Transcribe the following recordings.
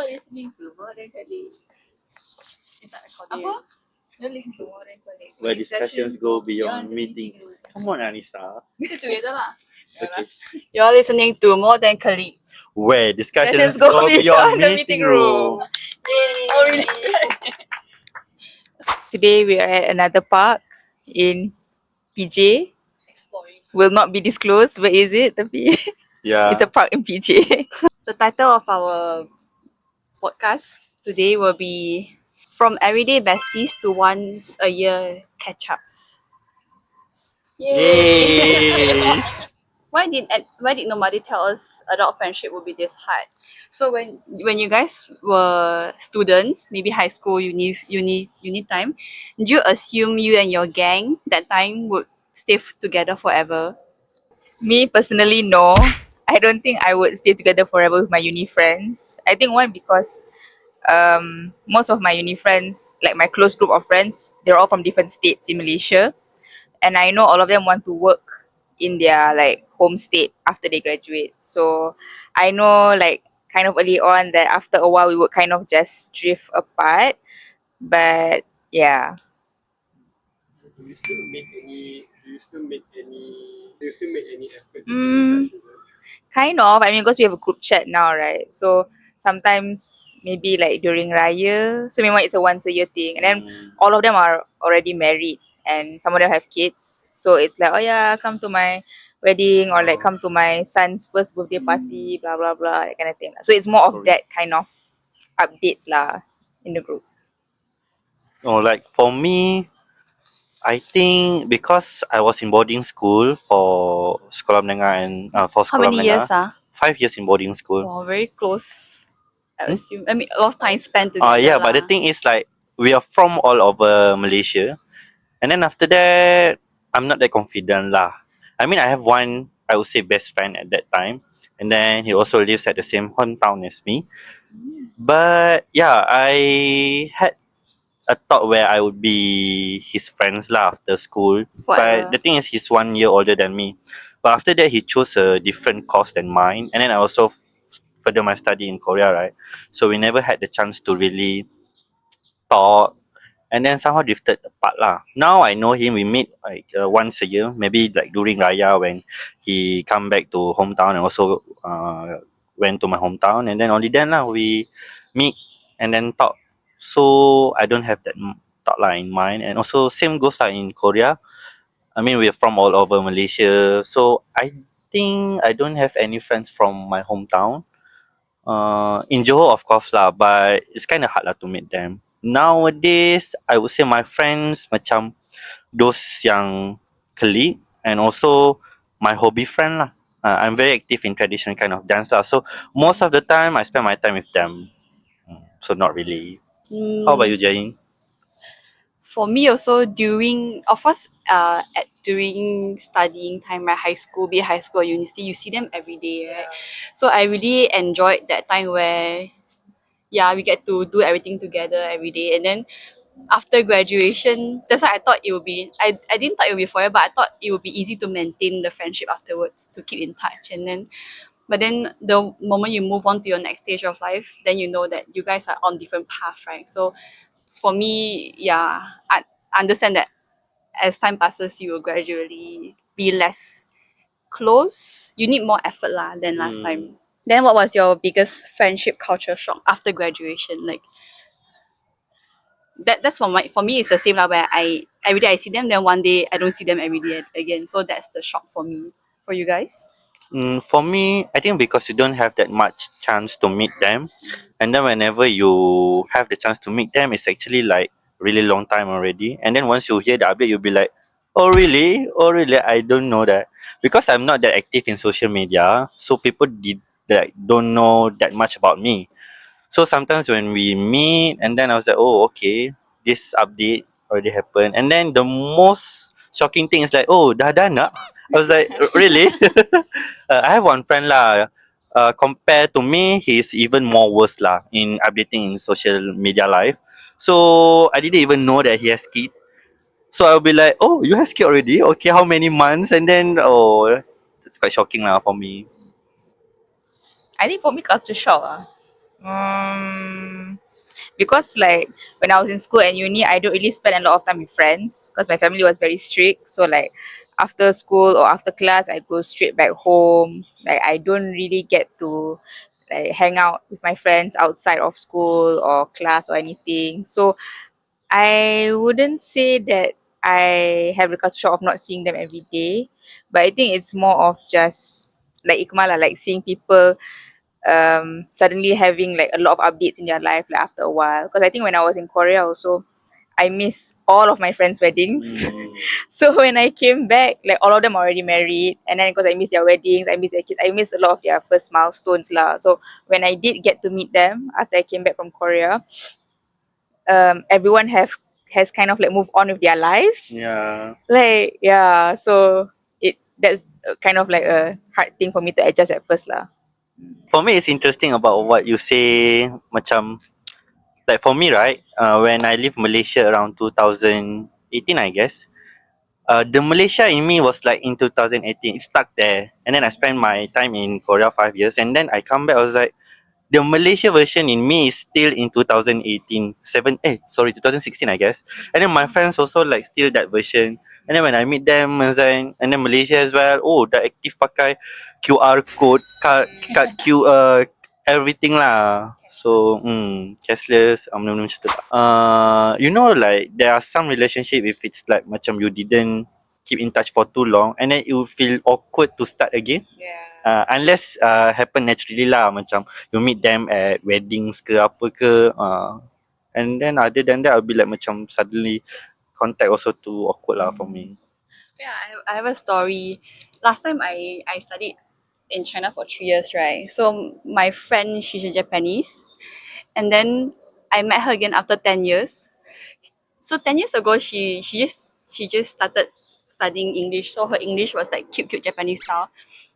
You're listening to More Than Colleagues. It's not recording. Apa? You're listening to More Than Colleagues. Where discussions go beyond meeting. Come on, Aneesa. Together lah. Okay. You're listening to More Than Colleagues. Where discussions go beyond the meeting room. Yay! Oh, really? Today we are at another park in PJ. Exploring. Will not be disclosed. Where is it? Tapi Yeah. it's a park in PJ. The title of our podcast today will be From Everyday Besties to Once a Year Catch-ups. Yay! Why did nobody tell us adult friendship would be this hard? So when you guys were students, maybe high school, uni time, did you assume you and your gang that time would stay together forever? Me personally, no. I don't think I would stay together forever with my uni friends. I think one because most of my uni friends, like my close group of friends, they're all from different states in Malaysia, and I know all of them want to work in their like home state after they graduate. So I know like kind of early on that after a while we would kind of just drift apart. But yeah. Do you still make any? Do you still make any effort to get Mm, in touch with them? Kind of. I mean, because we have a group chat now, right? So sometimes maybe like during Raya, so memang it's a once a year thing, and then all of them are already married, and some of them have kids. So it's like, oh yeah, come to my wedding, or like come to my son's first birthday party, blah blah blah, that kind of thing. So it's more of that kind of updates lah in the group. No, like for me, I think because I was in boarding school for sekolah menengah and for How sekolah many menengah, years? 5 years in boarding school. Wow, very close. I assume. I mean, a lot of time spent together. Yeah, but the lah. thing is like we are from all over Malaysia, and then after that, I'm not that confident lah. I mean, I have one, I would say, best friend at that time, and then he also lives at the same hometown as me. But yeah, I had a thought where I would be his friends lah after school. Whatever. But the thing is, he's 1 year older than me. But after that, he chose a different course than mine, and then I also further my study in Korea, right? So we never had the chance to really talk, and then somehow drifted apart lah. Now I know him. We meet like once a year, maybe like during Raya when he come back to hometown, and also went to my hometown, and then only then lah we meet and then talk. So I don't have that thought lah in mind, and also same goes like in Korea. I mean, we're from all over Malaysia, so I think I don't have any friends from my hometown. In Johor, of course lah, but it's kind of hard lah to meet them. Nowadays, I would say my friends macam those yang colleague and also my hobby friend lah. I'm very active in traditional kind of dance lah. So most of the time, I spend my time with them. So not really. How about you, Jain? For me also during of course during studying time, right, high school, be it high school or university, you see them every day, right? So I really enjoyed that time where we get to do everything together every day. And then after graduation, that's why I thought it would be I didn't thought it would be forever, but I thought it would be easy to maintain the friendship afterwards, to keep in touch. And then but then the moment you move on to your next stage of life, then you know that you guys are on different paths, right? So for me, I understand that as time passes, you will gradually be less close. You need more effort lah than last time. Then what was your biggest friendship culture shock after graduation? Like that's for me it's the same lah, where I every day I see them, then one day I don't see them every day again. So that's the shock for me. For you guys? For me, I think because you don't have that much chance to meet them, and then whenever you have the chance to meet them, it's actually like really long time already. And then once you hear the update, you'll be like, "Oh really? Oh really? I don't know that." Because I'm not that active in social media, so people did that don't know that much about me. So sometimes when we meet, and then I was like, "Oh okay, this update already happened." And then the most shocking thing is like, "Oh dah ada anak." I was like, "Really?" I have one friend lah. Compared to me, he's even more worse lah in updating in social media life. So I didn't even know that he has kid. So I'll be like, "Oh, you have kid already? Okay, how many months?" And then that's quite shocking lah for me. I think for me culture shock. Um, because like when I was in school and uni, I don't really spend a lot of time with friends because my family was very strict. So like after school or after class, I go straight back home. Like I don't really get to like hang out with my friends outside of school or class or anything. So I wouldn't say that I have the culture of not seeing them every day, but I think it's more of just like Ikmal lah, like seeing people suddenly having like a lot of updates in their life like after a while. Because I think when I was in Korea also, I miss all of my friends' weddings. So when I came back, like all of them already married, and then because I miss their weddings, I miss their kids, I miss a lot of their first milestones lah. So when I did get to meet them after I came back from Korea, everyone has kind of like moved on with their lives. Yeah. Like yeah, so that's kind of like a hard thing for me to adjust at first lah. For me, it's interesting about what you say. Macam like for me, right? When I leave Malaysia around 2018, I guess. The Malaysia in me was like in 2018. It stuck there, and then I spent my time in Korea 5 years, and then I come back. I was like, the Malaysia version in me is still in 2018, 2016, I guess. And then my friends also like still that version. And then when I meet them, and then Malaysia as well. Oh, the active pakai QR code, card Q, everything lah. So, cashless, benda-benda macam tu lah. You know, like there are some relationship if it's like macam you didn't keep in touch for too long, and then it will feel awkward to start again. Unless happen naturally lah, macam you meet them at weddings ke apa ke, and then other than that I'll be like macam suddenly contact also too awkward lah for me. Yeah, I have a story. Last time I studied in China for 3 years, right? So my friend, she's a Japanese, and then I met her again after 10 years. So 10 years ago, she just started studying English. So her English was like cute Japanese style.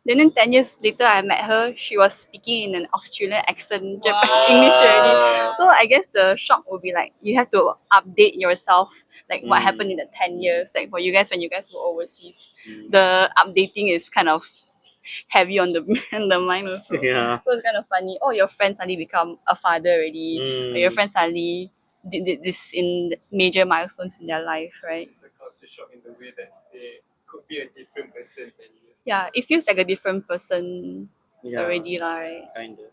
Then 10 years later, I met her. She was speaking in an Australian accent, Japanese English already. So I guess the shock would be like you have to update yourself, like what happened in the 10 years. Like for you guys when you guys were overseas, the updating is kind of heavy on the on the mind also. Yeah. So it's kind of funny. Oh, your friend suddenly become a father already. Or your friend suddenly did this in major milestones in their life, right? It's a culture shock in the way that they could be a different person 10 years. Yeah, it feels like a different person already, lah, right? Kinda.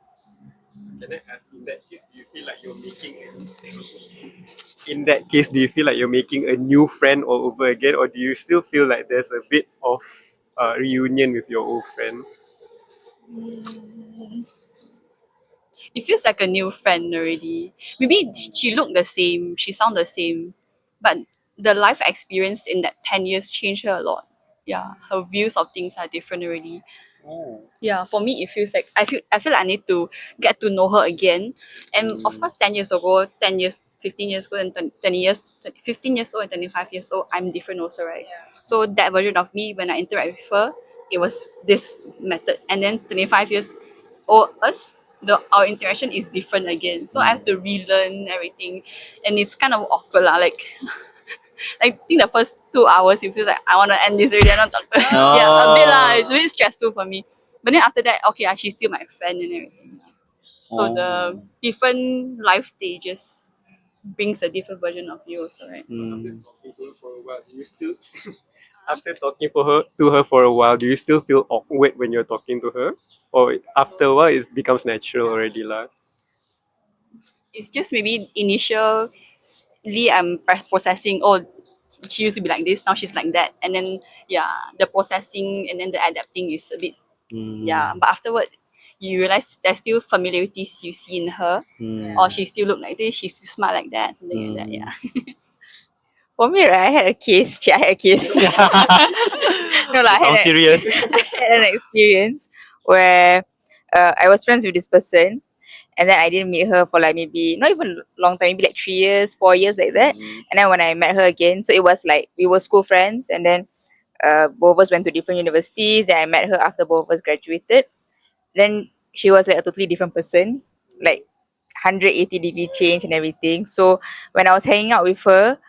Can I ask, in that case, do you feel like you're making in that case, do you feel like you're making a new friend all over again, or do you still feel like there's a bit of reunion with your old friend? It feels like a new friend already. Maybe she looked the same, she sound the same, but the life experience in that 10 years changed her a lot. Yeah, her views of things are different already. Yeah, for me it feels like I feel like I need to get to know her again. And of course 10 years ago, 10 years, 15 years ago, and 20 years, 15 years old and 25 years old, I'm different also, right? So that version of me when I interact with her, it was this method. And then 25 years old us, our interaction is different again. So I have to relearn everything, and it's kind of awkward lah. Like I think the first 2 hours you feel like I want to end this already. I don't talk to her. Yeah, a bit lah. It's really stressful for me. But then after that, okay, she's still my friend and everything. So the different life stages brings a different version of you also, right? After talking to her for a while, do you still after talking to her for a while, do you still feel awkward when you're talking to her? Or after a while it becomes natural already lah? It's just maybe initially I'm processing, oh, she used to be like this, now she's like that. And then yeah, the processing and then the adapting is a bit yeah. But afterward you realize there's still familiarities you see in her. Or she still look like this, she's still smart like that, something like that, yeah. For me, right, I had a case. I had a case. No, lah, Sounds serious. I had an experience where I was friends with this person, and then I didn't meet her for like maybe not even long time, maybe like 3 years, 4 years, like that. And then when I met her again, so it was like we were school friends, and then both of us went to different universities. Then I met her after both of us graduated. Then she was like a totally different person, like 180-degree change and everything. So when I was hanging out with her,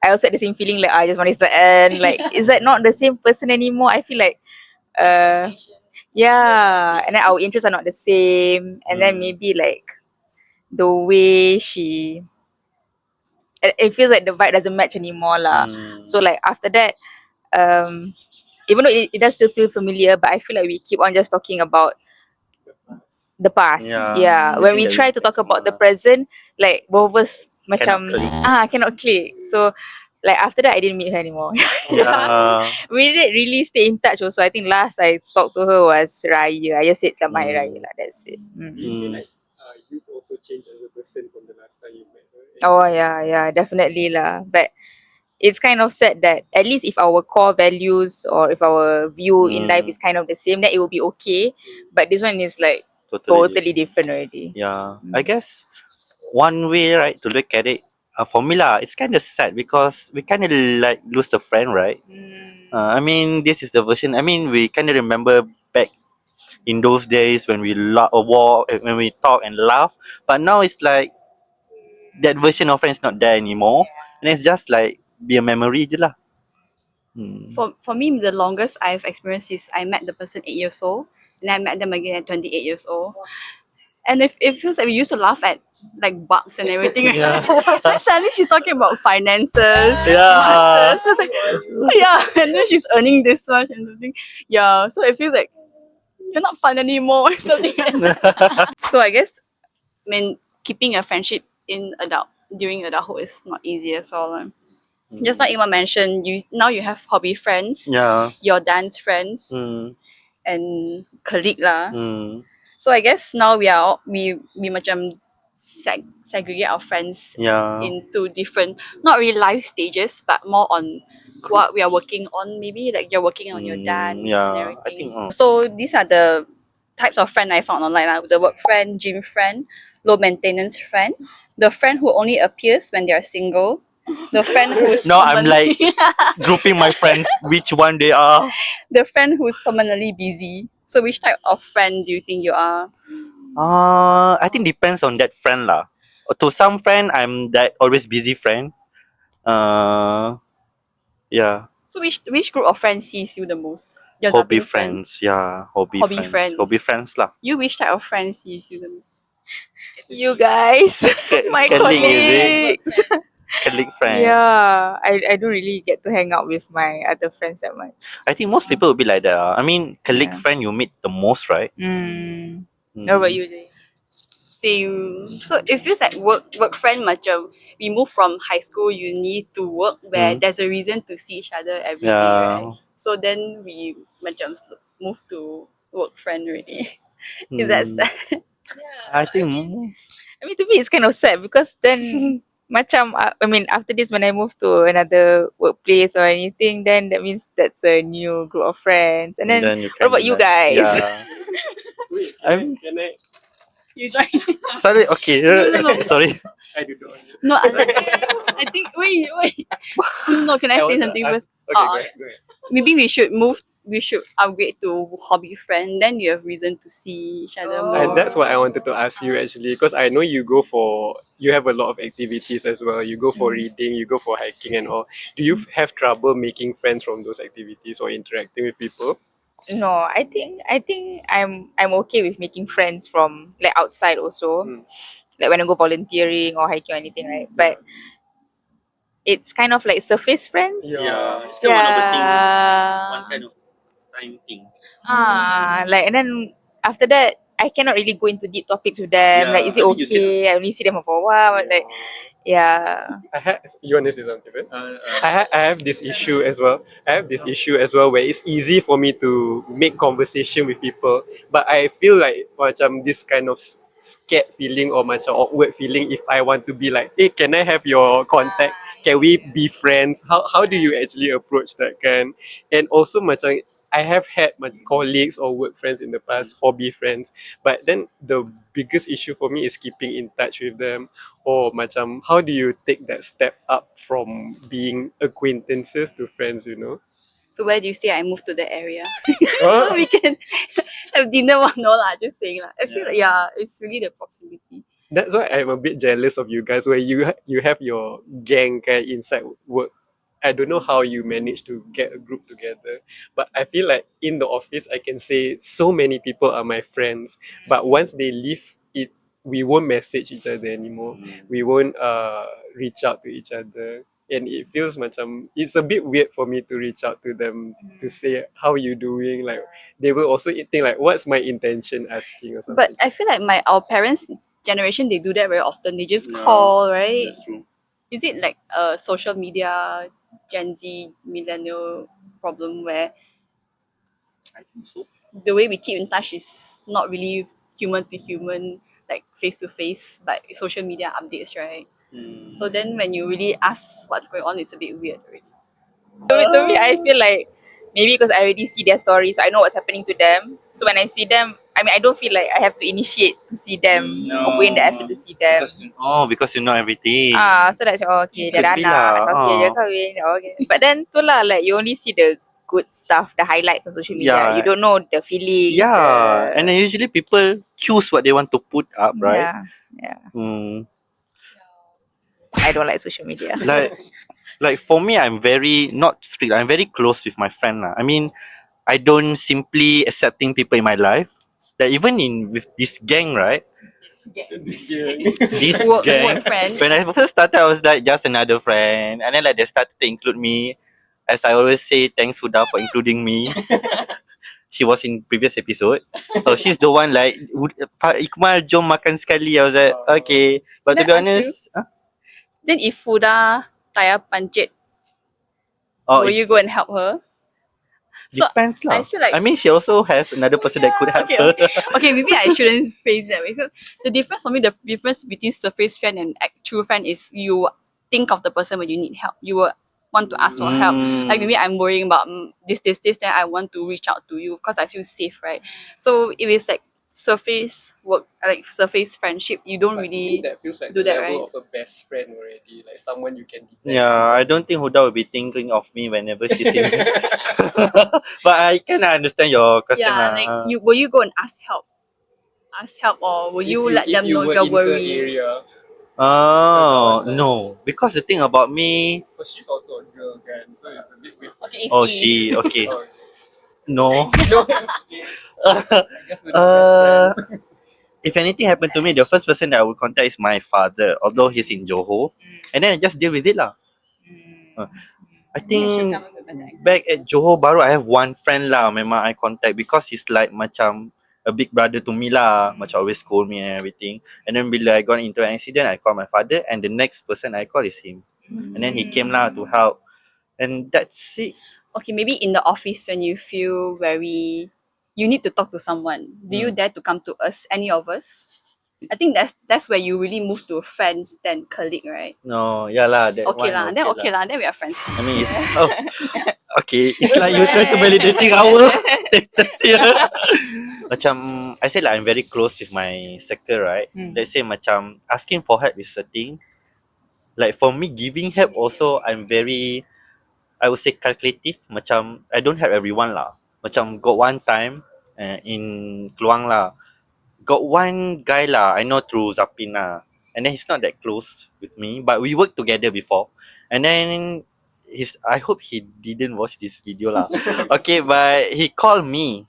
I also had the same feeling like I just want this to end. Like, is that not the same person anymore? I feel like, yeah. And then our interests are not the same. And then maybe like the way she, it feels like the vibe doesn't match anymore lah. So like after that, um even though it does still feel familiar, but I feel like we keep on just talking about the past. Yeah, Yeah. the When thing we that we try to talk about the present, like both of us cannot macam click. cannot click. So like after that I didn't meet her anymore. Yeah. We didn't really stay in touch also. I think last I talked to her was Raya. I just said Selamat Hari Raya lah. That's it. Do you feel Mm. like you've also changed as a person from the last time you met her? Oh yeah, yeah, definitely lah. But it's kind of sad that at least if our core values or if our view in life Mm. is kind of the same, then it will be okay. But this one is like Totally totally different. different already. Yeah, I guess one way, right, to look at it, for me lah, it's kind of sad because we kind of like lose a friend, right? I mean, this is the version. I mean, we kind of remember back in those days when we walk, when we talk and laugh. But now it's like that version of friends not there anymore, and it's just like be a memory, je lah. For me, the longest I've experienced is I met the person 8 years old, and I met them again at 28 years old. And it feels like we used to laugh at like bugs and everything. Yeah. Then suddenly she's talking about finances, Yeah. masters. So it's like, yeah, and then she's earning this much and something. Yeah, so it feels like you're not fun anymore or something. So I guess, I mean, keeping a friendship in during adulthood is not easy as well. Just like Imran mentioned, you have hobby friends, Yeah. your dance friends, Mm. and colleague lah. Mm. So I guess now we macam segregate our friends Yeah. into different, not really life stages, but more on what we are working on. Maybe like you're working on your dance and Yeah. I think. everything. So these are the types of friend I found online. The work friend, gym friend, low maintenance friend, the friend who only appears when they are single, the friend who's No, I'm like grouping my friends, which one they are. the friend who's permanently busy. So which type of friend do you think you are? I think depends on that friend lah. To some friend, I'm that always busy friend. Uh, yeah, So which group of friends sees you the most? Your hobby Zapping friend, friends. Yeah, hobby hobby friends. Hobby friends. friends lah. You which type of friends sees you the most? You guys, my Colleague, is it? colleagues. Colleague friend. Yeah, I don't really get to hang out with my other friends that much. I think most people will be like that. I mean, colleague Yeah. friend you meet the most, right? What about you, Jay? Same. So it feels like work friend macam we move from high school uni to work where there's a reason to see each other every day, right? Yeah. So then we macam move to work friend already. Is that sad? I think most. I mean, to me, it's kind of sad because then, macam, I mean, after this, when I move to another workplace or anything, then that means that's a new group of friends. And And then, then you what kind about of you like, guys? yeah. Wait, I'm can I? You join? sorry. Okay. No. Sorry. I do not. No, unless I think wait. No, can I say want to something ask- first? Okay, go ahead. Go ahead. Maybe we should move. We should upgrade to hobby friend. Then you have reason to see each other more. And that's what I wanted to ask you actually, because I know you have a lot of activities as well. You go for reading, you go for hiking and all. Do you have trouble making friends from those activities or interacting with people? No, I think I'm okay with making friends from like outside also. Like when I go volunteering or hiking or anything, right? But it's kind of like surface friends. Yeah. It's Yeah. kind of one of the thing, one kind of time thing. Like and then after that I cannot really go into deep topics with them. Yeah, Like, is it I mean, you can- okay? I only see them for a while. Like, yeah. You want to say something? Right? I have this issue as well. I have this issue as well where it's easy for me to make conversation with people, but I feel like macam this kind of scared feeling or macam awkward feeling if I want to be like, hey, can I have your contact? Can we be friends? How do you actually approach that kind? And also macam I have had my colleagues or work friends in the past, hobby friends, but then the biggest issue for me is keeping in touch with them, or macam how do you take that step up from being acquaintances to friends, you know? So where do you stay? I move to the area. Huh? So we can have dinner one. No lah, just saying lah. I feel like it's really the proximity. That's why I'm a bit jealous of you guys where you have your gang kind inside work. I don't know how you manage to get a group together, but I feel like in the office I can say so many people are my friends, but once they leave, we won't message each other anymore. We won't reach out to each other. And it feels macam it's a bit weird for me to reach out to them to say how you doing. Like they will also think like what's my intention asking or But something. I feel like our parents' generation they do that very often. They just call, right? That's true. Is it like a social media Gen Z millennial problem where I think so. the way we keep in touch is not really human to human, like face to face, but social media updates, right? So then when you really ask what's going on, it's a bit weird already. To me, I feel like maybe because I already see their stories, so I know what's happening to them. So when I see them, I mean, I don't feel like I have to initiate to see them or put in the effort to see them. Because you know everything. So that's oh, okay, dia Could ada be anak, lah. okay, dia kahwin, oh, okay. But then tu lah, like you only see the good stuff, the highlights on social media. Yeah. You don't know the feelings. Yeah, and The, then usually people choose what they want to put up, right? yeah, yeah. Mm. I don't like social media. Like for me, I'm very not strict. I'm very close with my friend lah. I mean, I don't simply accepting people in my life. That even in with this gang, right? This gang. Work friend. When I first started, I was like just another friend, and then like they started to include me. As I always say, thanks Huda for including me. She was in previous episode. So she's the one like Pak Ikmal jom makan sekali. I was like okay. But to Can be I ask you? honest, huh? Then if Fuda taya pancit, Oh, will you go and help her? So depends I lah. feel like I mean, she also has another person that could help okay, her. okay, maybe I shouldn't phrase that way. Because the difference for me, the difference between surface friend and true friend is you think of the person when you need help. You will want to ask for help. Like maybe I'm worrying about this, then I want to reach out to you because I feel safe, right? So if it's like surface work, like surface friendship, you don't But to really me, that feels like do the that, level right? of a best friend already, like someone you can depend Yeah, I don't think Huda will be thinking of me whenever she sees me. But I can understand your question Yeah, like lah. you will you go and ask help, or will you let them know if were you're in her worried? area, Oh no, because the thing about me, because she's also a girl, kan? So it's a bit weird for Okay, me. oh iffy. she okay, Oh, no. no, I guess we're not best uh, friends. if anything happened to me, the first person that I would contact is my father, although he's in Johor, and then I just deal with it lah. I think back at Johor Bahru, I have one friend lah. Memang I contact because he's like macam a big brother to me lah. Macam always scold me and everything. And then bila I got into an accident, I call my father, and the next person I call is him. And then he came lah to help, and that's it. Okay, maybe in the office when you feel very you need to talk to someone. Do you dare to come to us, any of us? I think that's where you really move to friends then colleague, right? No, yeah lah, that Okay one lah, then okay lah, then we are friends. I mean, oh, okay. It's like you try to validating our status here. Macam I said like I'm very close with my sector, right? Let's say macam asking for help is a thing. Like for me, giving help also, I'm very, I would say calculative. Macam I don't help everyone lah. Macam got one time in Kluang lah, got one guy lah I know through Zapin lah, and then he's not that close with me, but we worked together before, and then I hope he didn't watch this video lah. Okay, but he called me,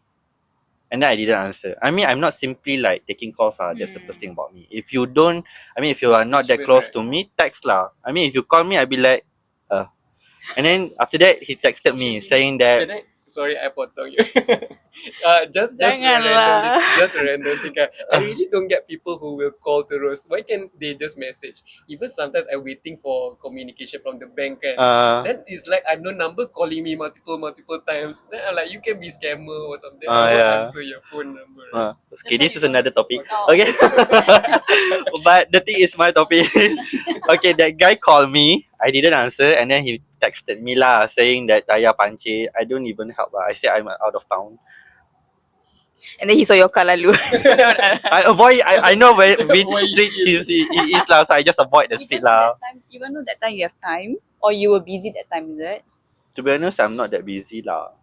and then I didn't answer. I mean, I'm not simply like taking calls lah. That's the first thing about me. If you don't, I mean, if you are not that close to me, text lah. I mean, if you call me, I'll be like, and then after that he texted me saying that Can I? Sorry, I potong you. Just Janganlah. just a random thing. I really don't get people who will call terus. Why can't they just message? Even sometimes I'm waiting for communication from the bank, kan. Then it's like unknown number calling me multiple times. Then I'm like, you can be scammer or something. I won't yeah. answer your phone number. Okay, this is another topic. Oh. Okay. But the thing is my topic. Okay, that guy called me. I didn't answer, and then he texted me lah, saying that Taya Panche. I don't even help lah. I said I'm out of town. And then he saw your car lalu. I avoid. I know which Why street you he is lah, so I just avoid the street lah. Even though that time you have time or you were busy that time, is it? To be honest, I'm not that busy lah.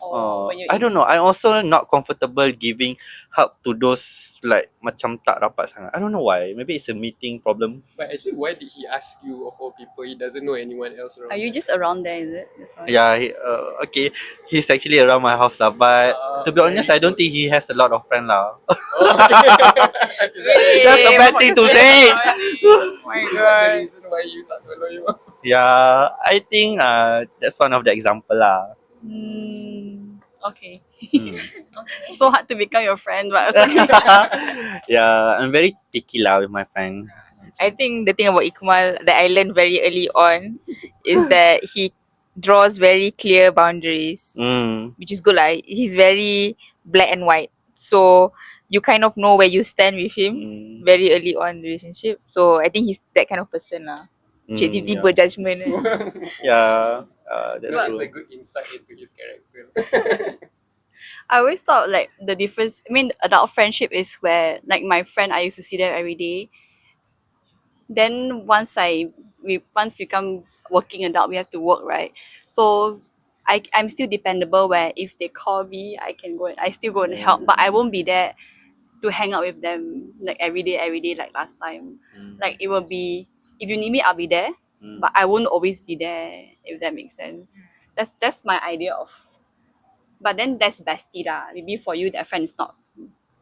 Or when you're I in. don't know. I'm also not comfortable giving help to those like macam tak rapat sangat. I don't know why. Maybe it's a meeting problem. But actually, why did he ask you of all people? He doesn't know anyone else around Are you there. just around there, is it? That's why. Yeah, okay. He's actually around my house lah, but to be Very honest, I don't close. think he has a lot of friends lah. Oh, okay. Is that, That's a Weh, bad bapak thing tu to serious say. lah ni. Oh my is that the god. reason why you tak follow him also? Yeah, I think that's one of the example lah. Okay. Hmm. So hard to become your friend, but it's okay. Yeah, I'm very picky lah with my friend. I think the thing about Ikmal that I learned very early on is that he draws very clear boundaries, Mm. which is good lah. He's very black and white, so you kind of know where you stand with him Mm. very early on in the relationship. So I think he's that kind of person lah. Cik tiba-tiba Yeah. judgement kan. Yeah, that's That's a true. good insight into his character. I always thought like the difference. I mean, adult friendship is where like my friend, I used to see them every day. Then once we become working adult, we have to work, right? So I'm still dependable. Where if they call me, I still go and help, but I won't be there to hang out with them like every day like last time. Mm. Like it will be, if you need me, I'll be there, Mm. but I won't always be there, if that makes sense. That's my idea of. But then that's bestie lah. Maybe for you that friend is not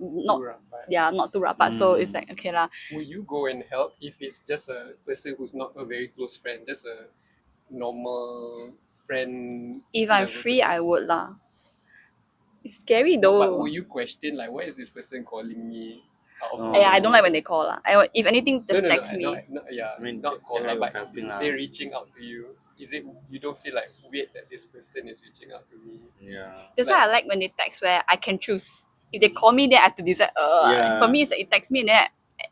Too rapat. not too rapat. So it's Mm. like okay lah. Will you go and help if it's just a person who's not a very close friend, just a normal friend? If I'm level free, person? I would lah. It's scary No, but though. will you question like, why is this person calling me out of Oh. Yeah, I don't like nowhere? when they call lah. If anything, just text me. Yeah, I mean, not call that lah, kind but of helping lah. they're reaching out to you. Is it you don't feel like weird that this person is reaching out to me? Yeah. That's why I like when they text where I can choose. If they call me, then I have to decide. Yeah. For me, it's like you text me and then,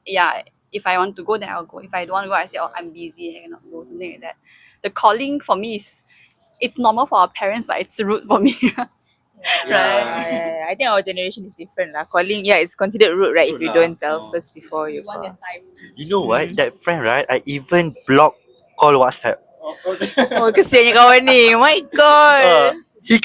yeah, if I want to go, then I'll go. If I don't want to go, I say, oh, I'm busy, I cannot go, something like that. The calling for me is, it's normal for our parents, but it's rude for me. Yeah. I think our generation is different lah. Calling, yeah, it's considered rude, right? If Rude you lah. don't tell Oh. first before you call. time. You know what? That friend, right? I even block call WhatsApp. Oh, kesiannya kawan ni. Oh my god. He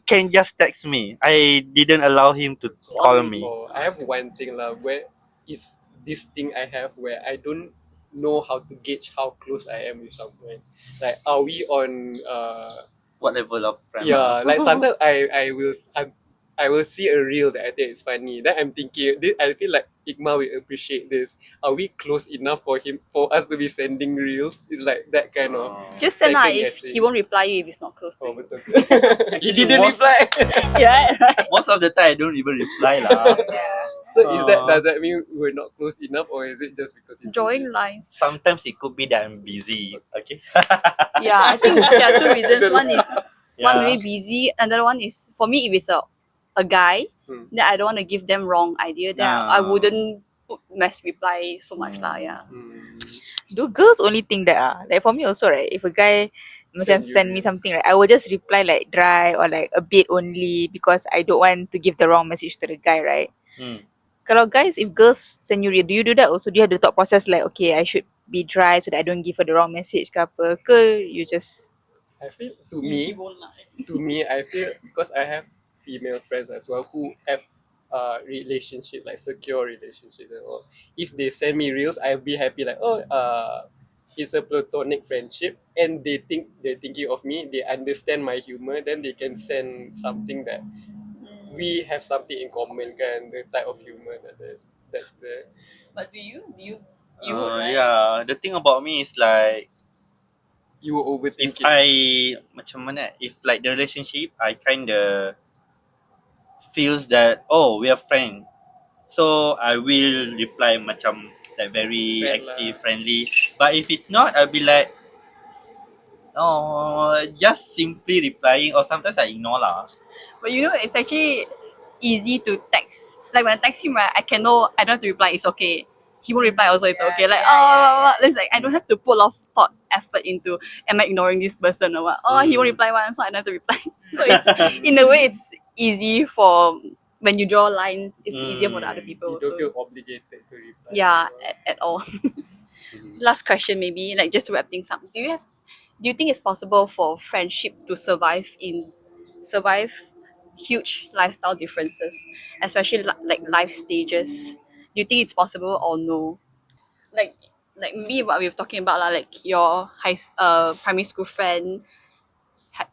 can just text me. I didn't allow him to call me. Oh, I have one thing lah. Where is this thing I have where I don't know how to gauge how close I am with someone. Like, are we on? What level of friend? Yeah, like sometimes I will see a reel that I think is funny. Then I'm thinking, I feel like Igma will appreciate this. Are we close enough for us to be sending reels? It's like that kind of. Just send lah second if guessing. he won't reply you if it's not close to Oh, you. betul. He didn't most- reply. Yeah, right. Most of the time, I don't even reply lah. So does that mean we're not close enough, or is it just because he's Drawing busy? lines. Sometimes it could be that I'm busy. Okay. Yeah, I think there are two reasons. One is one Yeah. maybe busy. Another one is for me if it's a guy, then I don't want to give them wrong idea. Then I wouldn't put mass reply so much lah. Yeah. Do girls only think that like for me also, right? If a guy macam Send you send me reels. something, right, I will just reply like dry or like a bit only because I don't want to give the wrong message to the guy, right? Kalau guys, if girls send you reel, do you do that also? Do you have the thought process like, okay, I should be dry so that I don't give her the wrong message ke apa? Ke you just I feel to me, I feel because I have female friends as well who have relationship like secure relationship and all. If they send me reels, I'll be happy like it's a platonic friendship and they're thinking of me. They understand my humor. Then they can send something that we have something in common kan, the type of humor that's there. But do you you would, right? Yeah. The thing about me is like, You will if overthink it. I macam mana? If like the relationship, I kinda feels that we are friends. So I will reply macam like very Friend active, lah. friendly. But if it's not, I'll be like, just simply replying, or sometimes I ignore lah. But you know, it's actually easy to text. Like when I text him, right, I can know I don't have to reply. It's okay. He won't reply also. It's okay. Like it's like I don't have to put a lot of thought, effort into am I ignoring this person or what? He won't reply one, so I don't have to reply. So it's in a way it's easy for when you draw lines. It's easier for the other people You also. don't feel obligated to reply. Yeah, at all. Last question, maybe like just to wrap things up. Do you think it's possible for friendship to survive in survive huge lifestyle differences, especially like life stages. Do you think it's possible or no? Like like maybe what we were talking about lah, like your primary school friend,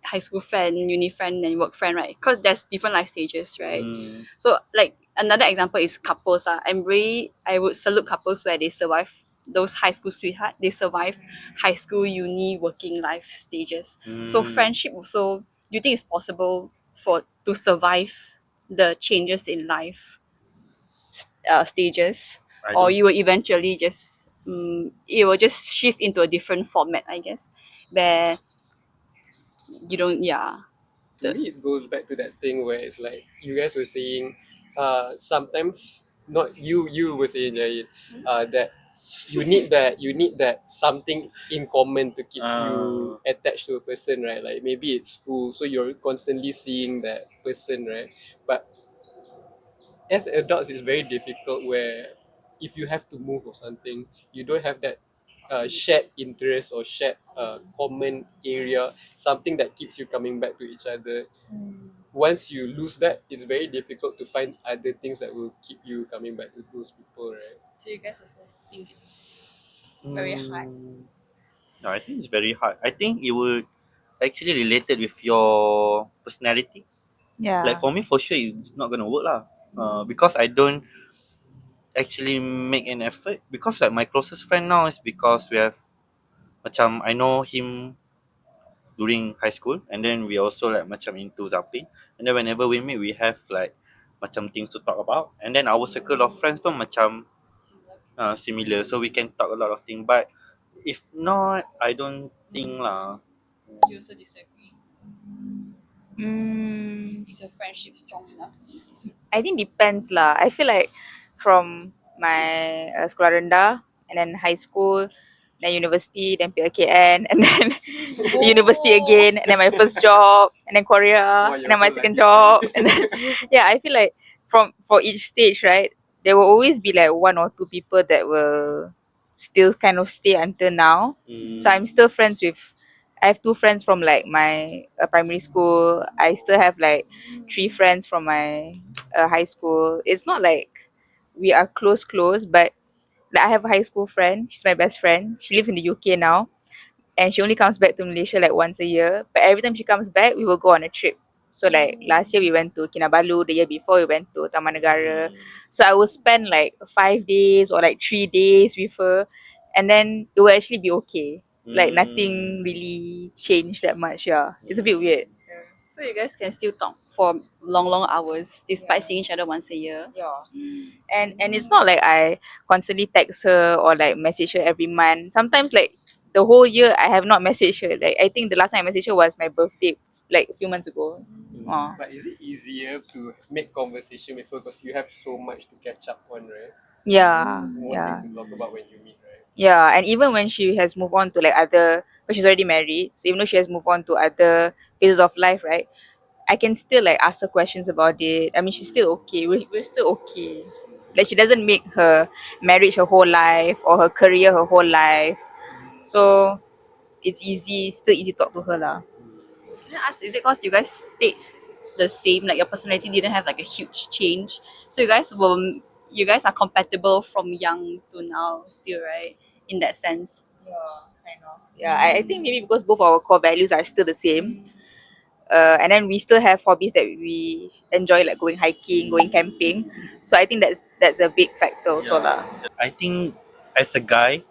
high school friend, uni friend, and work friend, right? Because there's different life stages, right? Mm, So like another example is couples. I would salute couples where they survive those high school sweetheart. They survive high school, uni, working life stages. So mm, friendship also. Do you think it's possible for to survive the changes in life stages, I or don't. you will eventually just it will just shift into a different format, I guess, where you don't yeah To me, it goes back to that thing where it's like you guys were saying, sometimes not you were saying, Jahid, that you need that something in common to keep Uh, you attached to a person, right? Like maybe it's school, so you're constantly seeing that person, right? But as adults, it's very difficult where if you have to move or something, you don't have that shared interest or shared common area, something that keeps you coming back to each other. Once you lose that, it's very difficult to find other things that will keep you coming back to those people, right? So you guys also think it's very hard. mm, no, I think it's very hard. I think it would actually related with your personality. Like Yeah. for me, for sure, it's not gonna work lah. Because I don't actually make an effort. Because like my closest friend now is because we have macam I know him during high school, and then we also like macam into zapping, and then whenever we meet, we have like macam things to talk about, and then our circle of friends pun macam similar, so we can talk a lot of things. But if not, I don't think lah. You also disagree. Mm, Is a friendship strong enough? I think depends lah. I feel like from my sekolah rendah and then high school, then university, then PLKN, and then university Oh, again, and then my first job, and then Korea, Wow, and your then my whole life second history. job, and then yeah, I feel like from for each stage, right, there will always be like one or two people that will still kind of stay until now. So Mm, I'm still friends with. I have two friends from like my primary school. I still have like three friends from my high school. It's not like we are close, but like I have a high school friend. She's my best friend. She lives in the UK now, and she only comes back to Malaysia like once a year. But every time she comes back, we will go on a trip. So like last year we went to Kinabalu. The year before we went to Taman Negara. So I will spend like 5 days or like 3 days with her, and then it will actually be okay. Like mm, nothing really changed that much. Yeah, it's a bit weird. so you guys can still talk for long hours despite seeing each other once a year. Yeah. And it's not like I constantly text her or like message her every month. Sometimes like the whole year I have not messaged her. Like I think the last time I messaged her was my birthday, like a few months ago. Oh. But is it easier to make conversation with her because you have so much to catch up on, right? Yeah, More things yeah. to talk about when you meet, right? Yeah, and even when she has moved on to like other, because she's already married, so even though she has moved on to other phases of life, right, I can still like ask her questions about it. I mean, she's still okay. We're still okay. Like she doesn't make her marriage her whole life or her career her whole life. So it's easy, still easy to talk to her lah. Can I ask, is it because you guys stayed the same, like your personality didn't have like a huge change? So you guys are compatible from young to now still, right? In that sense. Yeah, kind of. Yeah, I think maybe because both our core values are still the same. And then we still have hobbies that we enjoy, like going hiking, going camping. So I think that's a big factor also yeah, lah. I think as a guy,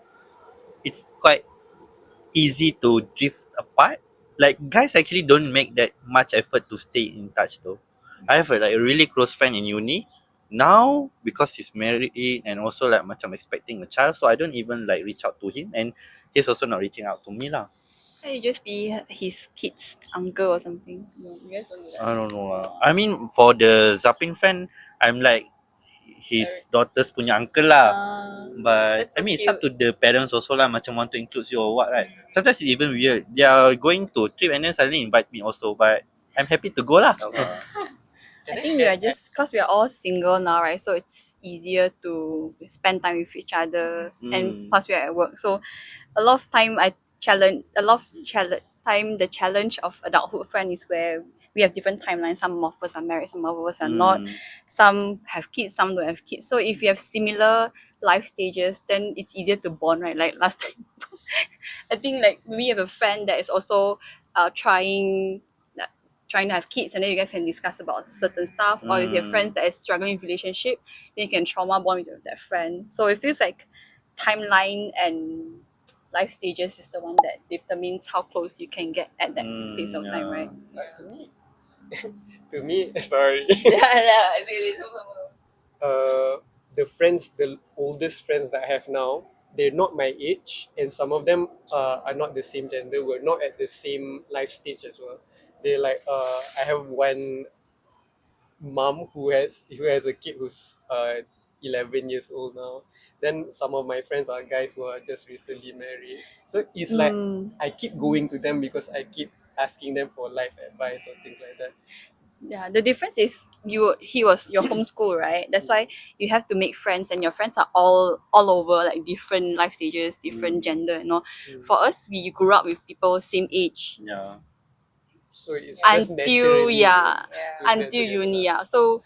it's quite easy to drift apart. Like guys actually don't make that much effort to stay in touch though. I have a, like a really close friend in uni. Now because he's married and also like macam expecting a child, so I don't even like reach out to him, and he's also not reaching out to me lah. Can you just be his kid's uncle or something? No, you guys don't do that. I don't know lah. I mean for the zapping friend, I'm like his daughter's punya uncle lah. But That's I so mean, it's up cute. to the parents also lah. Macam want to include you or what, right? Sometimes it's even weird. They are going to trip and then suddenly invite me also. But I'm happy to go lah. I think we are just because we are all single now, right? So it's easier to spend time with each other, and Mm. plus we are at work. So a lot of time I challenge a lot of challenge time. The challenge of adulthood friend is where we have different timelines. Some of us are married, some of us are not. Mm. Some have kids, some don't have kids. So if you have similar life stages, then it's easier to bond, right? Like last time, I think like we have a friend that is also trying trying to have kids, and then you guys can discuss about certain stuff. Or if you have friends Mm. that is struggling with relationship, then you can trauma bond with that friend. So it feels like timeline and life stages is the one that determines how close you can get at that pace Mm. of time, Yeah. right? To me, sorry. Yeah, uh, the friends, the oldest friends that I have now, they're not my age, and some of them are not the same gender. We're not at the same life stage as well. They like I have one mom who has a kid who's 11 years old now. Then some of my friends are guys who are just recently married. So it's like mm, I keep going to them because I keep asking them for life advice or things like that. yeah. The difference is he was your homeschool, right? That's why you have to make friends, and your friends are all over, like different life stages, different Mm. gender, you know. Mm. For us, we grew up with people same age Yeah. So it's just until naturally yeah, to get until together. uni, yeah. So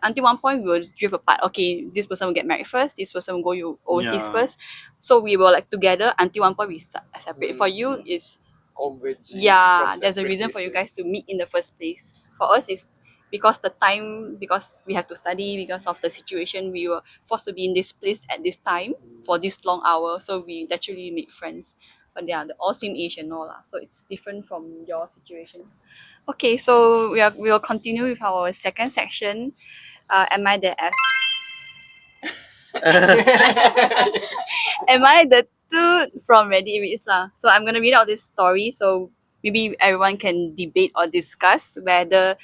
until one point we will drift apart. Okay, this person will get married first, this person will go overseas Yeah. first. So we were like together until one point we separate. For Mm. you is Converging from yeah, there's a separate reason for you guys places. to meet in the first place. For us is because the time, because we have to study, because of the situation, we were forced to be in this place at this time for this long hour. So we naturally make friends. But yeah, they're all same age and all lah. So it's different from your situation. Okay, so we will continue with our second section. Am I the S? Am I the dude from Reddit reads lah? So I'm gonna read out this story. So maybe everyone can debate or discuss whether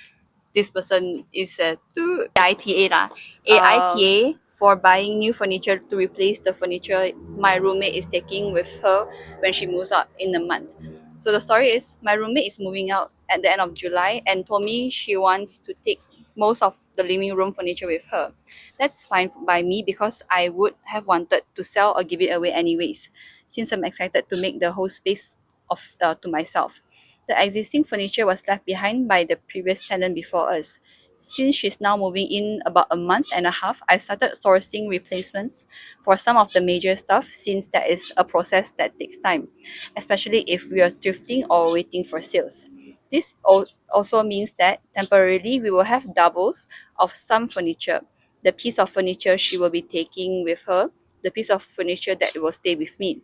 this person is a to AITA lah. AITA for buying new furniture to replace the furniture my roommate is taking with her when she moves out in a month. So the story is my roommate is moving out at the end of July and told me she wants to take most of the living room furniture with her. That's fine by me because I would have wanted to sell or give it away anyways, since I'm excited to make the whole space of to myself. The existing furniture was left behind by the previous tenant before us. Since she's now moving in about a month and a half, I've started sourcing replacements for some of the major stuff since that is a process that takes time, especially if we are thrifting or waiting for sales. This also means that temporarily we will have doubles of some furniture. The piece of furniture she will be taking with her, the piece of furniture that will stay with me.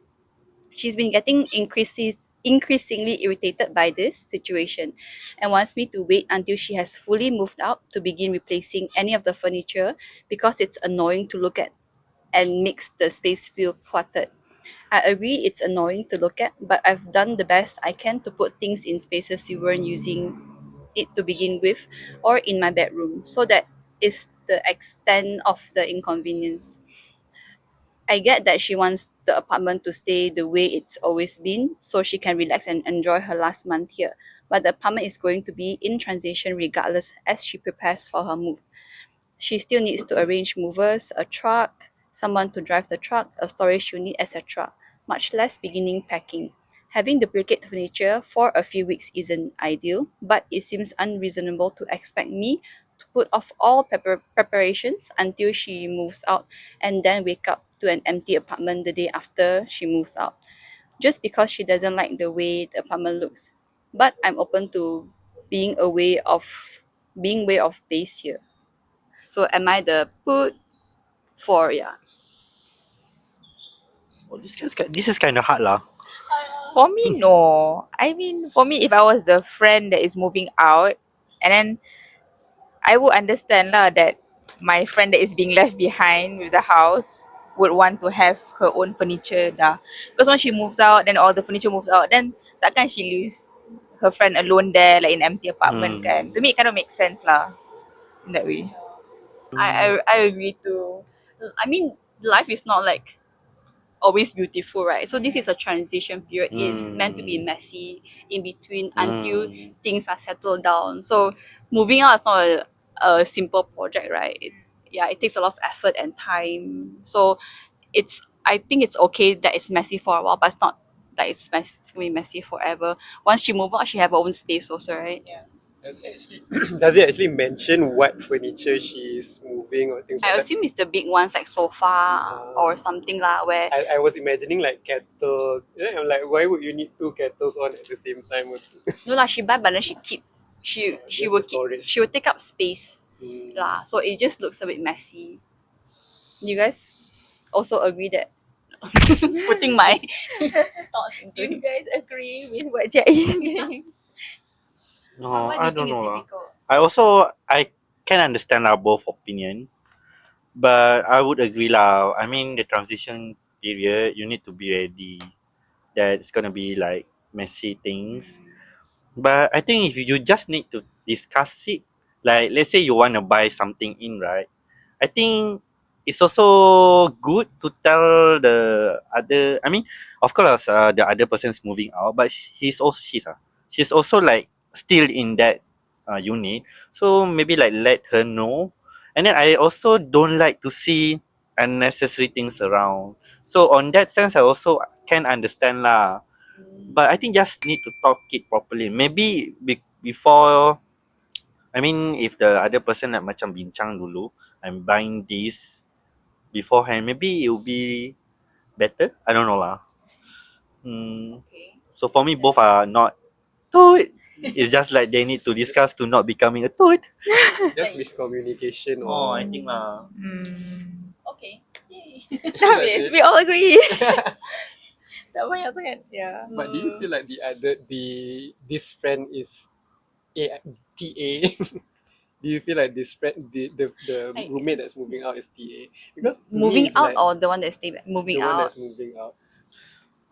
She's been getting increasingly irritated by this situation and wants me to wait until she has fully moved out to begin replacing any of the furniture because it's annoying to look at and makes the space feel cluttered. I agree it's annoying to look at, but I've done the best I can to put things in spaces we weren't using it to begin with or in my bedroom. So that is the extent of the inconvenience. I get that she wants the apartment to stay the way it's always been so she can relax and enjoy her last month here. But the apartment is going to be in transition regardless as she prepares for her move. She still needs to arrange movers, a truck, someone to drive the truck, a storage unit, etc., much less beginning packing. Having duplicate furniture for a few weeks isn't ideal, but it seems unreasonable to expect me to put off all preparations until she moves out and then wake up to an empty apartment the day after she moves out, just because she doesn't like the way the apartment looks. But I'm open to being aware of being way of base here. So am I the put for yeah? Oh, this is kind of hard lah. For me, no. I mean, for me, if I was the friend that is moving out, and then I would understand lah that my friend that is being left behind with the house would want to have her own furniture dah. Because when she moves out, then all the furniture moves out, then takkan she leaves her friend alone there like in empty apartment kan. Mm. To me, it kind of makes sense lah in that way. I agree too. I mean, life is not like always beautiful, right? So this is a transition period. It's meant to be Mm. messy in between until Mm. things are settled down. So moving out is not a simple project, right? Yeah, it takes a lot of effort and time. So I think it's okay that it's messy for a while, but it's not that it's gonna be messy forever. Once she move out, she have her own space also, right? Does it actually mention what furniture she's moving or things I like that? assume it's the big ones like sofa or something lah. Where I was imagining like kettle. Yeah, I'm like, why would you need two kettles on at the same time? no lah, she buy but then she keep she Just will the storage. she will take up space Mm. lah. So it just looks a bit messy. You guys also agree that putting my thoughts Do into you it. guys agree with what Jai thinks? No, Why do I you don't think it's know lah. difficult? I can understand our both opinion, but I would agree lah. I mean, the transition period, you need to be ready. That it's gonna be like messy things. But I think if you just need to discuss it, like let's say you want to buy something in, right? I think it's also good to tell the other. I mean, of course, the other person's moving out, but she's also like still in that unit. So maybe like let her know. And then I also don't like to see unnecessary things around. So on that sense, I also can understand lah. But I think just need to talk it properly. Maybe before, I mean, if the other person like macam bincang dulu, I'm buying this beforehand, maybe it will be better. I don't know lah. Okay. So for me, both are not toad. It's just like they need to discuss to not becoming a toad. Just miscommunication or I think lah. Okay. Yay. Habis, we all agree. Tak banyak sangat. Yeah. But do you feel like this friend is TA? Do you feel like this friend the Like- roommate that's moving out is TA? Because to me Moving it's out like or the one that stay back? Moving the one out. that's moving out.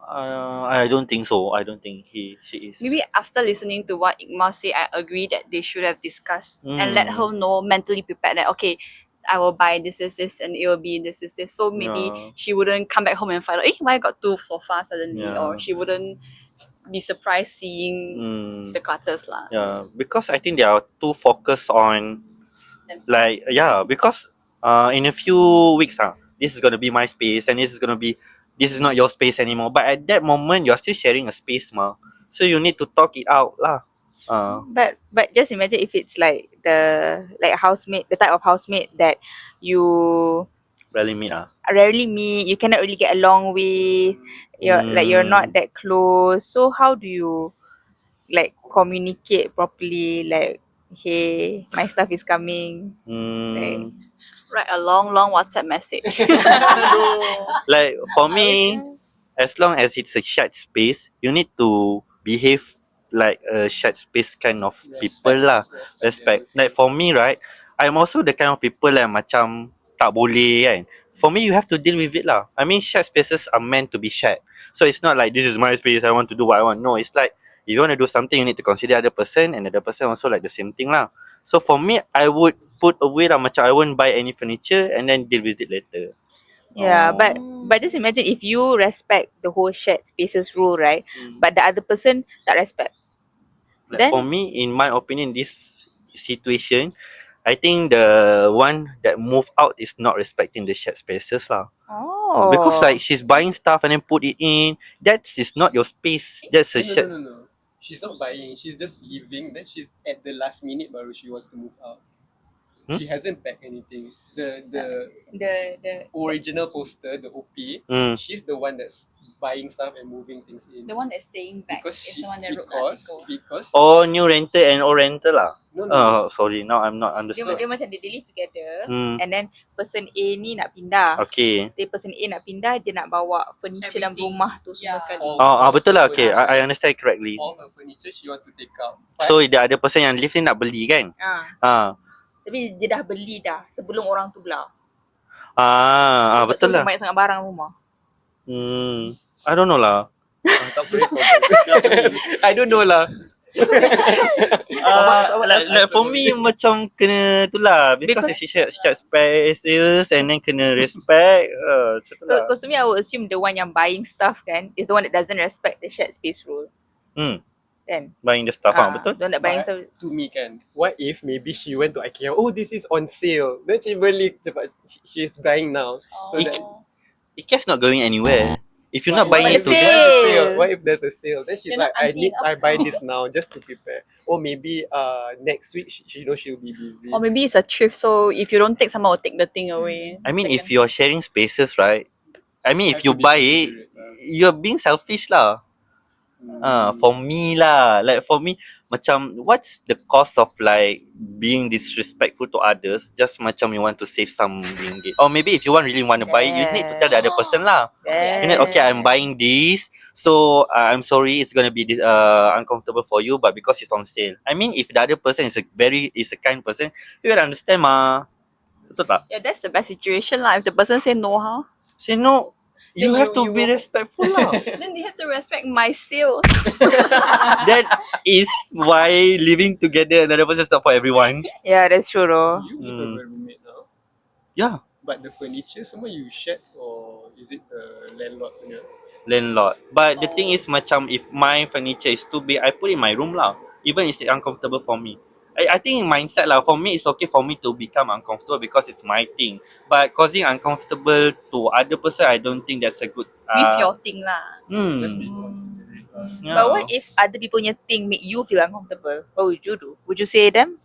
I don't think so. I don't think she is. Maybe after listening to what Ikmal said, I agree that they should have discussed and let her know mentally prepared that okay, I will buy this, and it will be this. So maybe Yeah. she wouldn't come back home and find out, why I got two sofas suddenly, Yeah. or she wouldn't be surprised seeing the clutters lah. Yeah, because I think they are too focused on like because in a few weeks this is gonna be my space and this is not your space anymore. But at that moment you're still sharing a space so you need to talk it out lah. But just imagine if it's like the housemate, the type of housemate that you Rarely meet rarely meet, you cannot really get along with, you're not that close. So how do you like communicate properly? Like, hey, my stuff is coming. Like, Write a long WhatsApp message. like for me, as long as it's a shared space, you need to behave like a shared space kind of people lah. Respect. Like for me, right, I'm also the kind of people yang macam tak boleh kan. For me, you have to deal with it lah. I mean, shared spaces are meant to be shared. So it's not like this is my space, I want to do what I want. No, it's like if you want to do something, you need to consider other person and the other person also like the same thing lah. So for me, I would put away lah macam I won't buy any furniture and then deal with it later. yeah, but just imagine if you respect the whole shared spaces rule, right? But the other person tak respect. Like Then for me, in my opinion, this situation, I think the one that move out is not respecting the shared spaces lah. Because like she's buying stuff and then put it in. That is not your space. That's a shared. No. She's not buying. She's just leaving. Then she's at the last minute, baru she wants to move out. She hasn't packed anything. The original poster, the OP, she's the one that's buying stuff and moving things in. The one that's staying back Because is she, the one that wrote the article. because Oh, new renter and old renter lah. no. Oh, sorry. Now I'm not dia understand. macam they live together, and then person A ni nak pindah. Okay. Dia person A nak pindah, dia nak bawa furniture dalam Everything. rumah tu semua Yeah. sekali. Betul lah. Okay, I understand correctly. all her furniture she wants to take out. So the other person yang live ni nak beli kan? Tapi dia dah beli dah sebelum orang tu belah. Betul lah. Banyak sangat barang rumah. I don't know lah. I don't know lah. Like for me macam kena tu lah because it's shared spaces and then kena respect macam tu lah. Because to me, I would assume the one yang buying stuff kan is the one that doesn't respect the shared space rule. Kan? Buying the stuff betul. The one that buying But stuff. to me kan, what if maybe she went to IKEA, oh this is on sale, then she beli cepat, she's buying now. So that IKEA's not going anywhere. If you're But not buying But it the if today, there's a sale. sale, what if there's a sale? Then she's You're not like, auntie I buy this now just to prepare. Or maybe next week she knows she'll be busy. Or maybe it's a thrift, so if you don't take, someone will take the thing away. I mean, if Second. you're sharing spaces, right? I mean, Have if you to be buy it, considerate lah. you're being selfish lah. For me lah, like for me, macam what's the cost of like being disrespectful to others? Just macam you want to save some ringgit, or maybe if you really want to buy it, you need to tell the other person lah. You know, okay, I'm buying this, so I'm sorry, it's gonna be uncomfortable for you, but because it's on sale. I mean, if the other person is a kind person, you will understand mah. Betul tak? Yeah, that's the best situation lah. If the person say no, how? Say no. You Then have to you be will- respectful lah. Then they have to respect my sales. That is why living together another person is not for everyone. Yeah, that's true though. You live with a roommate now, Yeah, but the furniture semua you shared or is it the landlord punya? landlord. But the thing is macam if my furniture is too big, I put in my room lah. Even if it's uncomfortable for me. I think mindset lah. For me, it's okay for me to become uncomfortable because it's my thing. But causing uncomfortable to other person, I don't think that's a good. With your thing lah. Just be Hmm. considerate lah. Yeah. But what if other people punya thing make you feel uncomfortable? What would you do? Would you say them?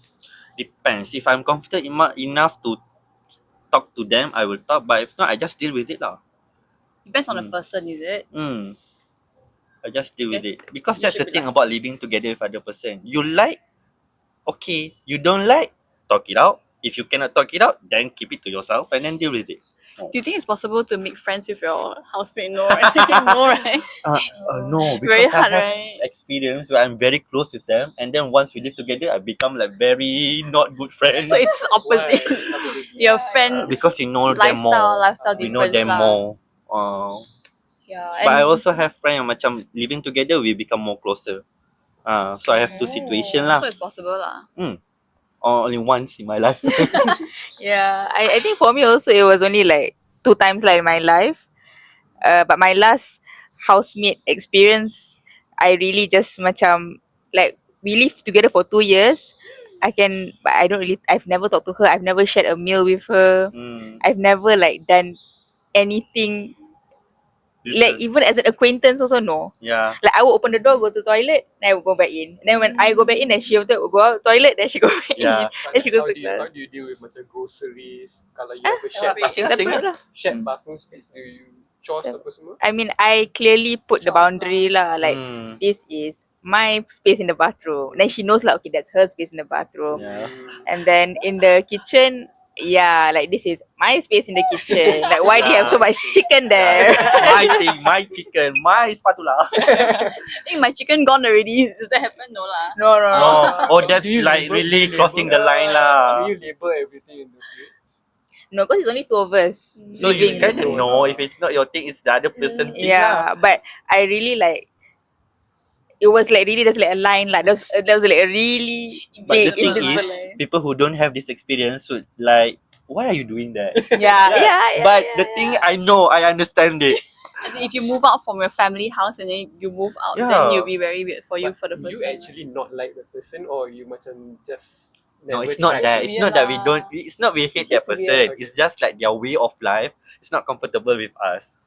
Depends. If I'm comfortable enough to talk to them, I will talk. But if not, I just deal with it lah. Depends on the person, is it? I just deal with Yes, it because you that's the should be thing about living together with other person. You like, okay. You don't like, talk it out. If you cannot talk it out, then keep it to yourself and then deal with it. Do you think it's possible to make friends with your housemate? No, right? No, right? No, Very because hard, I have right? experience where I'm very close with them, and then once we live together, I become like very not good friends. So it's opposite. Your friend Because you know them more. lifestyle We know difference them lah. more. Yeah, But I and also have friends yang macam living together, we become more closer. So I have two situations lah. so it's possible lah. Only once in my lifetime. Yeah, I think for me also it was only like 2 times like in my life. But my last housemate experience, I really just macam like we lived together for 2 years. But I don't really. I've never talked to her. I've never shared a meal with her. I've never like done anything like even as an acquaintance also no. Yeah. Like I would open the door, go to toilet, then I would go back in. And then when I go back in, then she will go out toilet, then she go back Yeah. in. Then she goes to How class. do you deal with macam groceries? Kalau you have a shared Masing-masing lah. shared bathroom space, do you chores So- apa semua? I mean, I clearly put the boundary lah. Like this is my space in the bathroom. Then she knows like okay, that's her space in the bathroom. Yeah. And then in the kitchen, yeah, like this is my space in the kitchen. Like why do you have so much chicken there? My thing, my chicken, my spatula. I think my chicken gone already. Does that happen? No lah. No. Oh, that's Do you like label- really do you crossing the label- line lah. Do you label everything in the fridge? No, because it's only 2 of us. So you living. kind of know if it's not your thing, it's the other person thing lah. Yeah, but I really like. It was like really just like a line like that was like a really But the big thing invisible is, line. people who don't have this experience would like, why are you doing that? Yeah. But the thing, I know, I understand it. As in, if you move out from your family house and then you move out, Yeah. then it'll be very weird for you But for the first you time. actually not like the person or you macam just No, never it's not tried? that. It's not that we lah. don't. It's not we hate It's that just person. weird. It's just like their way of life. It's not compatible with us.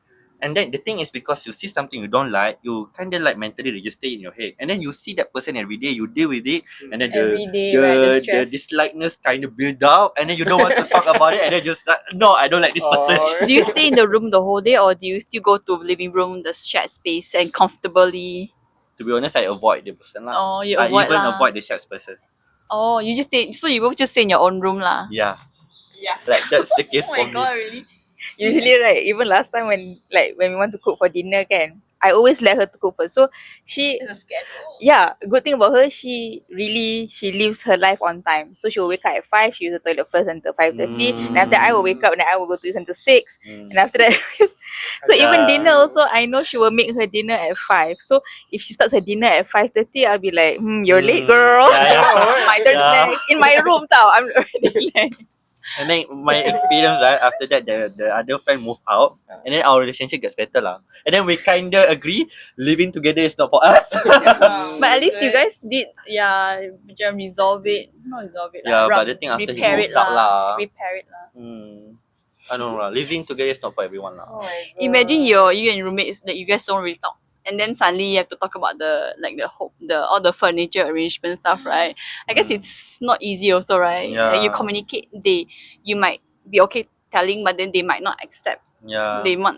And then the thing is because you see something you don't like, you kind of like mentally register in your head. And then you see that person every day, you deal with it, and then Every day, right, the the stress. dislikeness kind of build up, and then you don't want to talk about it, and then you start, no, I don't like this person. Do you stay in the room the whole day, or do you still go to living room, the shared space, and comfortably? To be honest, I avoid the person lah. Oh, you I avoid even lah. avoid the shared spaces. Oh, you just stay. So you both just stay in your own room lah. Yeah, Yeah. like that's the case Oh for my me. god, really? Usually right, even last time when we want to cook for dinner can, I always let her to cook first. So she It's a schedule. yeah, good thing about her, she lives her life on time. So she will wake up at 5, she use the toilet first until 5:30. And after I will wake up and I will go to use until 6. And after that so even Yeah. dinner also I know she will make her dinner at 5. So if she starts her dinner at 5:30, I'll be like, you're late girl. Yeah. My turn's Yeah. next. In my room tau. I'm already late. And then my experience, right, after that the other friend moved out, and then our relationship gets better lah. And then we kinda agree living together is not for us. But at least you guys did, macam resolve it. Not resolve it. Yeah, lah. but the thing after he repair moved it out lah. Repair it lah. I don't know lah. Living together is not for everyone lah. Imagine you and your roommates that you guys don't really talk, and then suddenly you have to talk about the all the furniture arrangement stuff, right? I guess it's not easy also, right? Yeah. You communicate, you might be okay telling, but then they might not accept. Yeah. They might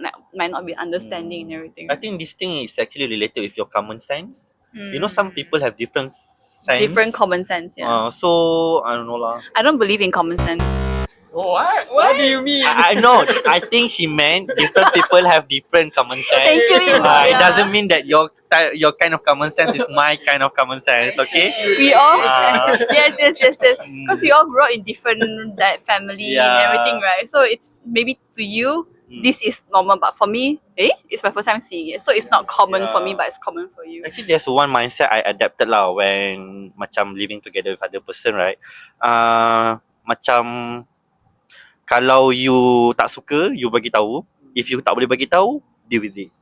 not be understanding and everything. I think this thing is actually related with your common sense. You know, some people have different sense. Different common sense. Yeah. So I don't know lah. I don't believe in common sense. What? What do you mean? I know. I think she meant different people have different common sense. Thank you, Imran. It doesn't mean that your kind of common sense is my kind of common sense. Okay. We all Uh, yes. Because we all grew up in different that family and Yeah. everything, right? So it's maybe to you this is normal, but for me, it's my first time seeing it. So it's not common for me, Yeah. but it's common for you. Actually, there's one mindset I adapted lah when macam living together with other person, right? Macam kalau you tak suka, you bagi tahu. If you tak boleh bagi tahu, deal with it.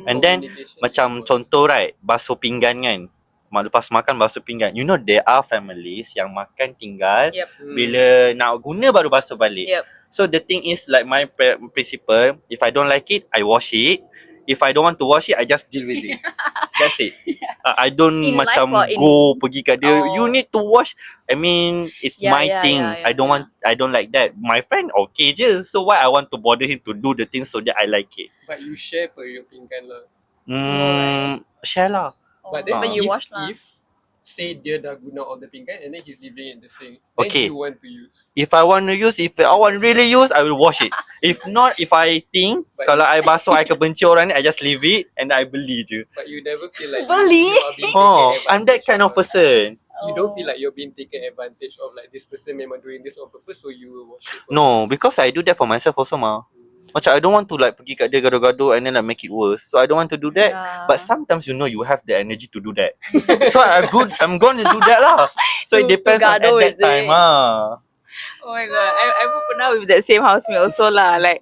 And then Communication macam is contoh right, basuh pinggan kan. Lepas makan basuh pinggan. You know there are families yang makan tinggal Yep. bila nak guna baru basuh balik. Yep. So the thing is like my principle, if I don't like it, I wash it. If I don't want to wash it, I just deal with it. That's it. I don't In life macam or in- go pergi kat dia. Oh. You need to wash. I mean, it's Yeah, my yeah, thing. yeah, I don't like that. My friend okay je. So why I want to bother him to do the thing so that I like it? But you share per your pinggan lah. Share lah. But then But you if, wash lah. if say dia dah guna all the pinggan and then he's leaving it in the sink, Okay. then you want to use. If I want to use, if I want really use, I will wash it. If not, if I think But kalau I basuh, I kebenci orang ni, I just leave it and I beli je. But you never feel like Beli? you are being taken I'm that kind of person. You don't feel like you're being taken advantage of, like this person memang doing this on purpose, so you will watch it. No, because I do that for myself also mah. Macam I don't want to like pergi kat dia gaduh-gaduh and then like make it worse. So I don't want to do that. Yeah. But sometimes you know you have the energy to do that. So I'm going to do that lah. So it To depends on at gaduh, that is it? time ah. Oh my god, I pun pernah with that same housemate also lah. Like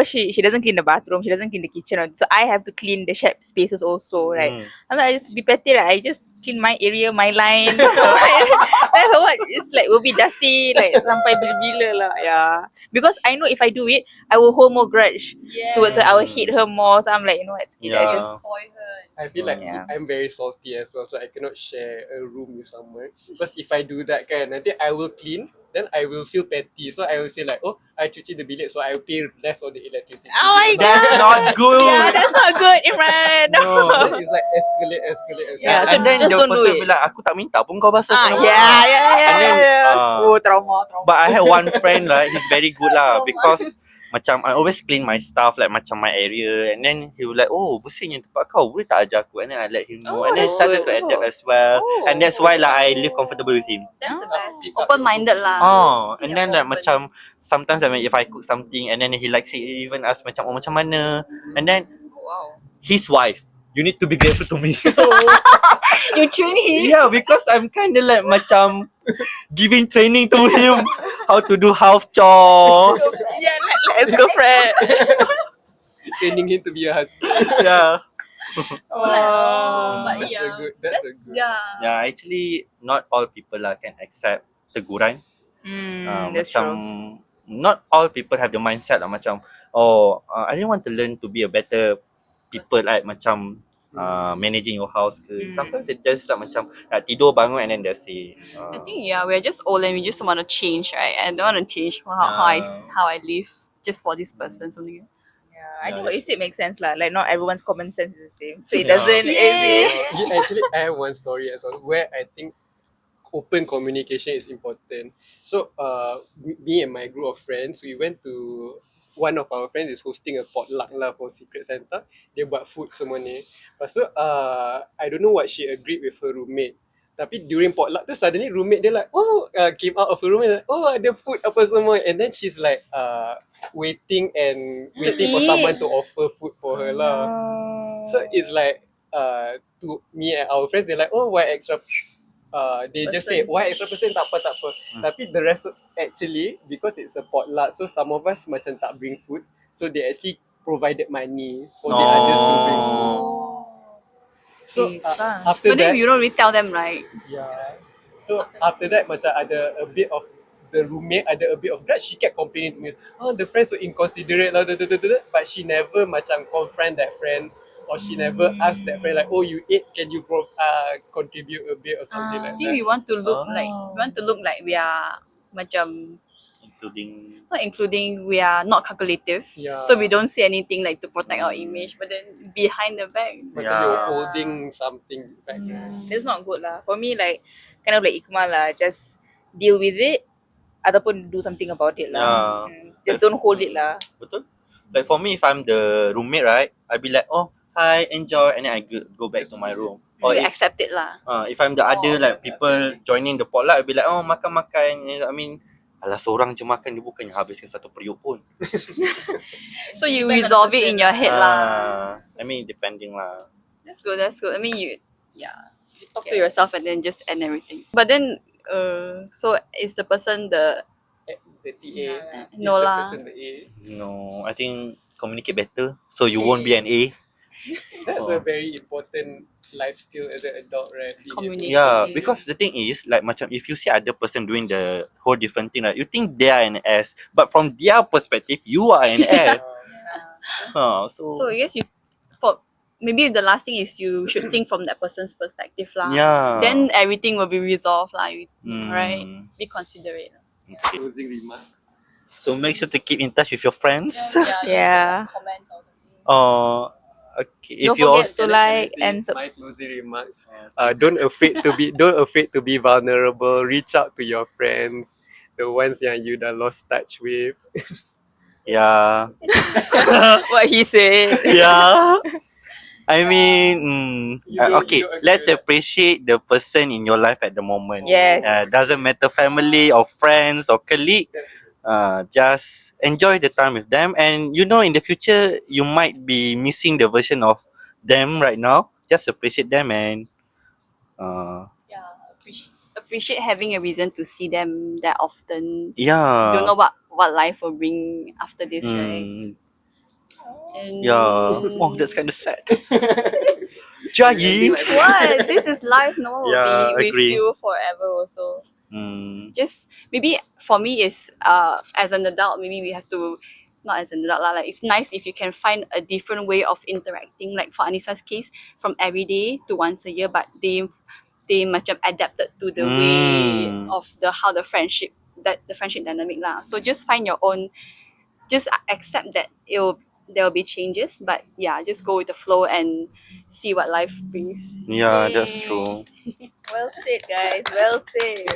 she doesn't clean the bathroom, she doesn't clean the kitchen, so I have to clean the shared spaces also, right? I'm like, I just be petty, right? I just clean my area, my line. Then her what? It's like will be dusty, like sampai bila-bila lah. Yeah, because I know if I do it, I will hold more grudge towards her. I will hate her more. So I'm like, you know what? It's okay. I Yeah. just I feel like Yeah. I'm very salty as well, so I cannot share a room with someone. Because if I do that kan, nanti I will clean, then I will feel petty. So I will say like, oh, I cuci the bilik, so I will pay less on the electricity. Oh my That's not good. yeah, that's not good, Imran. Then it's like escalate. Yeah, so and then just the don't do person it. be like, aku tak minta pun kau basuh. kenapa?" Yeah. And then, Oh, trauma. But I had one friend right, he's very good lah because macam I always clean my stuff like macam my area and then he will like, oh bersihnya tempat kau, boleh tak ajar aku? And then I let him know and then that's started to good. adapt as well and that's why like I live comfortable with him. That's the best. Open-minded lah. And then like macam sometimes I mean, if I cook something and then he likes it, he even ask macam macam mana and then his wife, you need to be grateful to me. You train him. Yeah, because I'm kind of like macam giving training to him how to do house chores. Yeah, let's go, Fred. Training him to be a husband. Yeah. But That's yeah. a good. That's a good. Yeah. Yeah, actually not all people lah can accept teguran. That's Macam true. not all people have the mindset lah macam I didn't want to learn to be a better people like macam managing your house ke. Sometimes it just like macam nak tidur bangun and then that's it. I think we're just old and we just want to change, right? I don't want to change how I live just for this person, something. Yeah, I think what you said makes sense lah. Like not everyone's common sense is the same, so it Yeah. doesn't. Actually, I have one story as well where I think open communication is important. So, me and my group of friends, we went to one of our friends is hosting a potluck lah for Secret Santa. Dia buat food semua ni. Lepas tu, I don't know what she agreed with her roommate. Tapi during potluck tu suddenly roommate dia like, came out of her room and like, ada food apa semua. And then she's like, waiting for someone to offer food for her lah. So it's like, to me and our friends, they're like, why extra? They just say, why extra percent? Tak apa. Tapi the rest actually, because it's a potluck, so some of us macam tak bring food, so they actually provided money for the others to bring food. So after But then that, you don't really tell them, right? yeah. So after that, macam ada a bit of the roommate ada a bit of grudge, she kept complaining to me, oh the friends were inconsiderate lah, but she never macam confront that friend, or she never asked that friend like, oh you ate, can you contribute a bit or something I like think that. we want to look like we are macam including not including we are not calculative. Yeah. So we don't say anything like to protect our image, but then behind the back, Macam you're Yeah. holding something back. That's not good lah. For me, like kind of like Ikmal lah, just deal with it ataupun do something about it lah. Yeah. Just don't hold it lah. Betul? Like for me, if I'm the roommate, right, I'll be like, oh, hi, enjoy, and then I go back to my room. so Or you accept it lah. if I'm the other okay, like people joining the potluck, I'll be like, oh, makan-makan. I mean, alah seorang je makan, dia bukannya habiskan satu periuk pun. So you Depends on the resolve it person in your head lah. I mean, depending lah. That's good. That's good. I mean, you talk to yourself and then just end everything. But then, so is the person the The TA. No is the lah. person the A. No, I think communicate better, so you won't be an A. That's a very important life skill as an adult, right? Being able Communicate. Yeah, because the thing is, like macam if you see other person doing the whole different thing, right, you think they are an S, but from their perspective, you are an S. So I guess for maybe the last thing is you should think from that person's perspective lah. Yeah. Then everything will be resolved lah. Right? Mm. Be considerate. Okay. closing remarks. So make sure to keep in touch with your friends. Yeah. Comments or something. Okay. If Don't you forget also to like Can I say and my subs. closing remarks. Don't afraid to be vulnerable. Reach out to your friends, the ones yang you dah lost touch with. yeah, What he said. yeah. I mean, okay. you don't agree Let's with that? appreciate the person in your life at the moment. Yes. Doesn't matter family or friends or colleague. Just enjoy the time with them, and you know, in the future, you might be missing the version of them right now. Just appreciate them and Yeah, appreciate having a reason to see them that often. yeah. Don't know what life will bring after this, right? Mm, And yeah. Oh, that's kind of sad. Jai. what? This is life. No one will Yeah, be with agree. you forever. Also, just maybe for me is as an adult, maybe we have to. Not as an adult lah. Like it's nice if you can find a different way of interacting. Like for Aneesa's case, from every day to once a year, but they macam adapted to the way of how the friendship dynamic lah. So just find your own. Just accept that there will be changes, but yeah, just go with the flow and see what life brings. Yeah, that's true. Well said, guys. Well said.